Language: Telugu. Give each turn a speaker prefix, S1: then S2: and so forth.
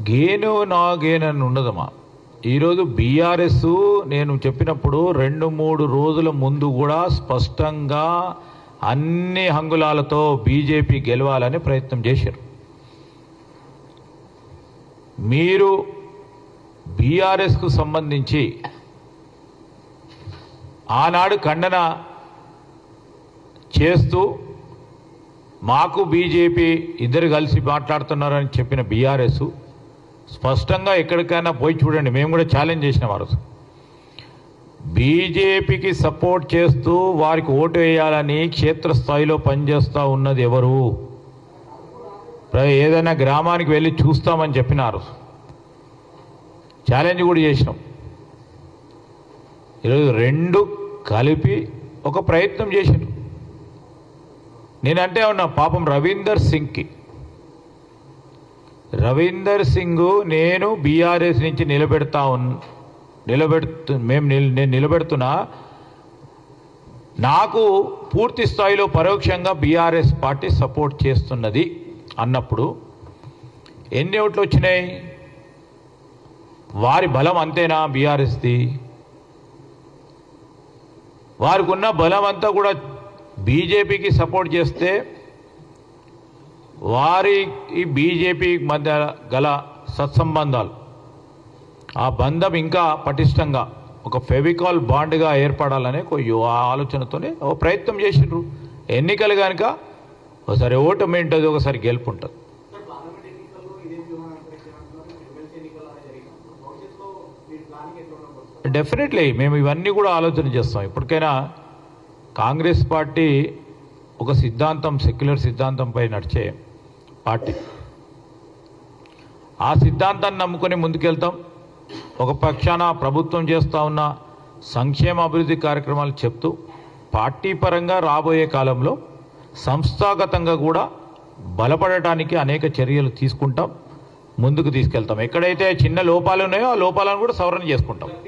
S1: గేను నా గేనని ఉండదమ్మా. ఈరోజు బీఆర్ఎస్ నేను చెప్పినప్పుడు 2-3 రోజుల ముందు కూడా స్పష్టంగా అన్ని హంగులాలతో బీజేపీ గెలవాలని ప్రయత్నం చేశారు. మీరు బీఆర్ఎస్కు సంబంధించి ఆనాడు ఖండన చేస్తూ మాకు బీజేపీ ఇద్దరు కలిసి మాట్లాడుతున్నారని చెప్పిన బీఆర్ఎస్ స్పష్టంగా ఎక్కడికైనా పోయి చూడండి. మేము కూడా ఛాలెంజ్ చేసిన వారు బీజేపీకి సపోర్ట్ చేస్తూ వారికి ఓటు వేయాలని క్షేత్రస్థాయిలో పనిచేస్తూ ఉన్నది ఎవరు? ఏదైనా గ్రామానికి వెళ్ళి చూస్తామని చెప్పినారు. ఛాలెంజ్ కూడా చేసినాం. ఈరోజు రెండు కలిపి ఒక ప్రయత్నం చేశారు. నేనంటే ఉన్నా పాపం రవీందర్ సింగ్ నేను బీఆర్ఎస్ నుంచి నేను నిలబెడుతున్నా. నాకు పూర్తి స్థాయిలో పరోక్షంగా బీఆర్ఎస్ పార్టీ సపోర్ట్ చేస్తున్నది అన్నప్పుడు ఎన్ని ఓట్లు వచ్చినాయి? వారి బలం అంతేనా బీఆర్ఎస్ది? వారికి ఉన్న బలం అంతా కూడా బీజేపీకి సపోర్ట్ చేస్తే వారి బీజేపీ మధ్య గల సత్సంబంధాలు ఆ బంధం ఇంకా పటిష్టంగా ఒక ఫెవికాల్ బాండ్గా ఏర్పడాలనే ఆలోచనతోనే ఒక ప్రయత్నం చేసిండ్రు. ఎన్నికలు కనుక ఒకసారి ఓటమి ఉంటుంది, ఒకసారి గెలుపు ఉంటుంది. డెఫినెట్లీ మేము ఇవన్నీ కూడా ఆలోచన చేస్తాం. ఇప్పటికైనా కాంగ్రెస్ పార్టీ ఒక సిద్ధాంతం, సెక్యులర్ సిద్ధాంతంపై నడిచే పార్టీ. ఆ సిద్ధాంతాన్ని నమ్ముకొని ముందుకెళ్తాం. ఒక పక్షాన ప్రభుత్వం చేస్తూ ఉన్న సంక్షేమ అభివృద్ధి కార్యక్రమాలు చెప్తూ పార్టీ పరంగా రాబోయే కాలంలో సంస్థాగతంగా కూడా బలపడటానికి అనేక చర్యలు తీసుకుంటాం, ముందుకు తీసుకెళ్తాం. ఎక్కడైతే చిన్న లోపాలు ఉన్నాయో ఆ లోపాలను కూడా సవరణ చేసుకుంటాం.